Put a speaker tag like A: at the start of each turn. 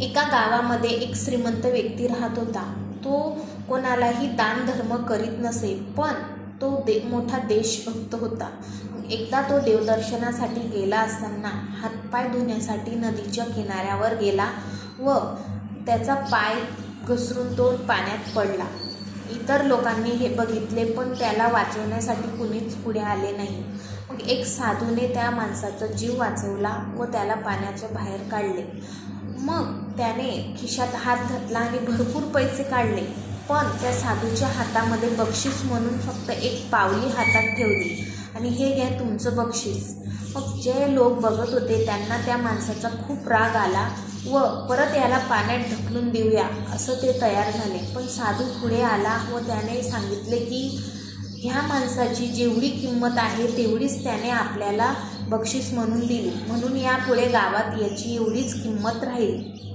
A: एका गावामध्ये एक श्रीमंत व्यक्ती राहत होता. तो कोणालाही दान धर्म करीत नसे, पण तो मोठा देशभक्त होता. एकदा तो देवदर्शनासाठी गेला असताना हातपाय धुण्यासाठी नदीच्या किनाऱ्यावर गेला व त्याचा पाय घसरून तो पाण्यात पडला. इतर लोकांनी हे बघितले, पण त्याला वाचवण्यासाठी कुणीच पुढे आले नाही. मग एक साधूने त्या माणसाचा जीव वाचवला व त्याला पाण्याच्या बाहेर काढले. मग त्याने खिशात हात घातला आणि भरपूर पैसे काढले, पण त्या साधूच्या हातामध्ये बक्षीस म्हणून फक्त एक पावली हातात ठेवली आणि हे घ्या तुमचं बक्षीस. मग जे लोक बघत होते त्यांना त्या माणसाचा खूप राग आला व परत याला पाण्यात ढकलून देऊया असं ते तयार झाले. पण साधू पुढे आला व त्याने सांगितले की ह्या माणसाची जेवढी किंमत आहे तेवढीच त्याने आपल्याला बक्षीस म्हणून दिली, म्हणून यापुढे गावात याची एवढीच किंमत राहील.